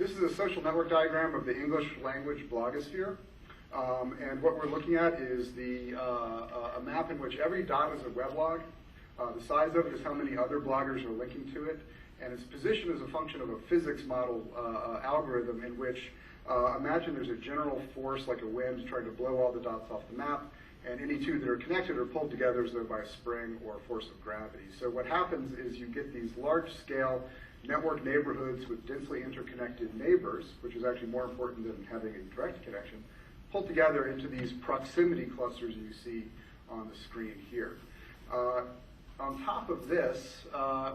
This is a social network diagram of the English language blogosphere. And what we're looking at is a map in which every dot is a weblog. The size of it is how many other bloggers are linking to it. And its position is a function of a physics model algorithm in which, imagine there's a general force like a wind trying to blow all the dots off the map, and any two that are connected are pulled together as though by a spring or force of gravity. So what happens is you get these large-scale network neighborhoods with densely interconnected neighbors, which is actually more important than having a direct connection, pulled together into these proximity clusters you see on the screen here. On top of this,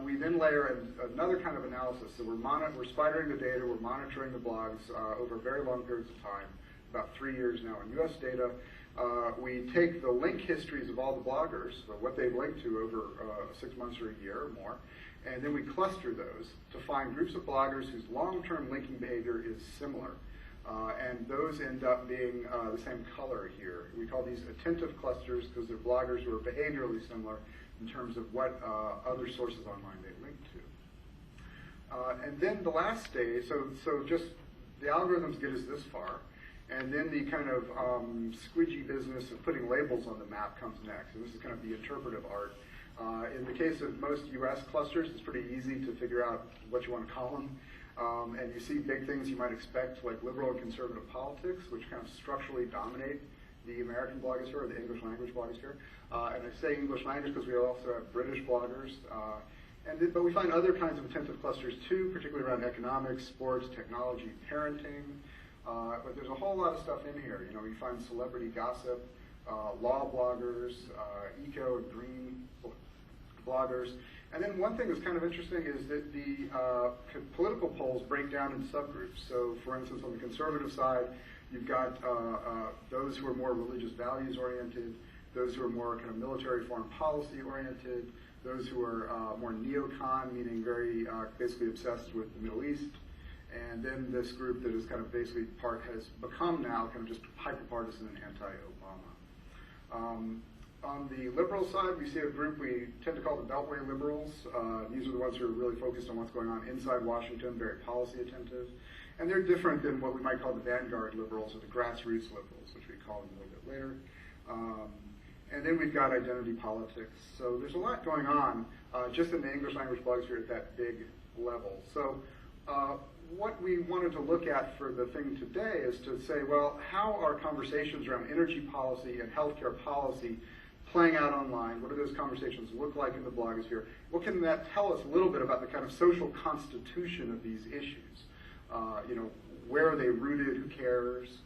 we then layer another kind of analysis. So we're spidering the data, we're monitoring the blogs over very long periods of time, about 3 years now in US data. We take the link histories of all the bloggers, so what they've linked to over 6 months or a year or more, and then we cluster those to find groups of bloggers whose long-term linking behavior is similar. And those end up being the same color here. We call these attentive clusters because they're bloggers who are behaviorally similar in terms of what other sources online they link to. And then the last stage, so just the algorithms get us this far, and then the kind of squidgy business of putting labels on the map comes next. And this is kind of the interpretive art. In the case of most US clusters, it's pretty easy to figure out what you want to call them. And you see big things you might expect, like liberal and conservative politics, which kind of structurally dominate the American blogosphere, or the English language blogosphere. And I say English language because we also have British bloggers. But we find other kinds of attentive clusters too, particularly around economics, sports, technology, parenting. But there's a whole lot of stuff in here. You know, you find celebrity gossip, law bloggers, eco and green bloggers. And then one thing that's kind of interesting is that the political polls break down in subgroups. So for instance, on the conservative side, you've got those who are more religious values oriented, those who are more kind of military foreign policy oriented, those who are more neocon, meaning very basically obsessed with the Middle East, and then this group that is kind of basically has become now kind of just hyper-partisan and anti-Obama. On the liberal side, we see a group we tend to call the Beltway liberals. These are the ones who are really focused on what's going on inside Washington, very policy attentive. And they're different than what we might call the vanguard liberals or the grassroots liberals, which we call them a little bit later. And then we've got identity politics. So there's a lot going on just in the English language blogosphere at that big level. So what we wanted to look at for the thing today is to say, well, how are conversations around energy policy and healthcare policy playing out online? What do those conversations look like in the blogosphere? What can that tell us a little bit about the kind of social constitution of these issues? You know, where are they rooted? Who cares?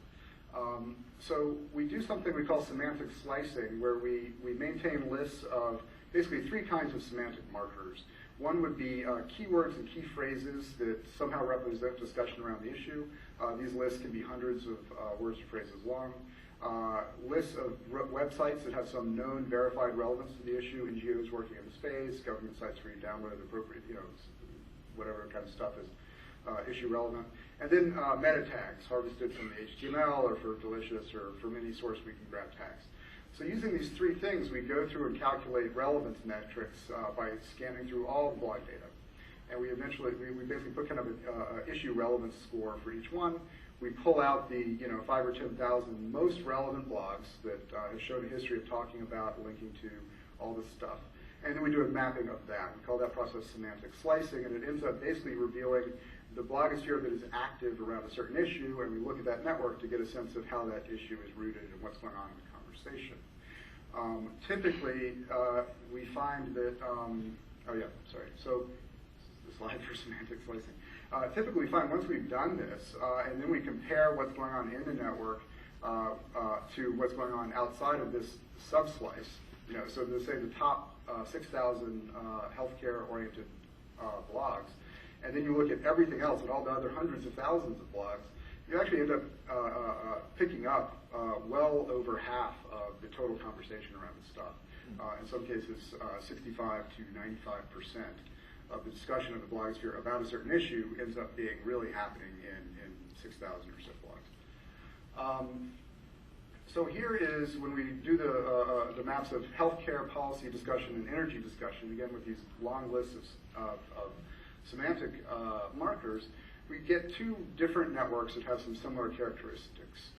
So we do something we call semantic slicing, where we maintain lists of basically 3 kinds of semantic markers. One would be keywords and key phrases that somehow represent discussion around the issue. These lists can be hundreds of words or phrases long. Lists of websites that have some known verified relevance to the issue, NGOs working in the space, government sites where you download appropriate, you know, whatever kind of stuff is issue relevant. And then meta tags harvested from the HTML or for Delicious or from any source we can grab tags. So using these 3 things, we go through and calculate relevance metrics by scanning through all the blog data. And we basically put kind of an issue relevance score for each one. We pull out the 5 or 10,000 most relevant blogs that have shown a history of talking about, linking to all this stuff. And then we do a mapping of that. We call that process semantic slicing, and it ends up basically revealing the blogosphere that is active around a certain issue, and we look at that network to get a sense of how that issue is rooted and what's going on in the conversation. Typically, we find that, so the slide for semantic slicing. Typically, we find once we've done this, and then we compare what's going on in the network to what's going on outside of this sub-slice. You know, so to say the top 6,000 healthcare-oriented blogs, and then you look at everything else and all the other hundreds of thousands of blogs, you actually end up picking up well over half of the total conversation around this stuff. In some cases, 65 to 95% of the discussion of the blogosphere about a certain issue ends up being really happening in 6,000 or so blogs. So here is when we do the maps of healthcare policy discussion and energy discussion, again with these long lists of semantic markers. we get two different networks that have some similar characteristics.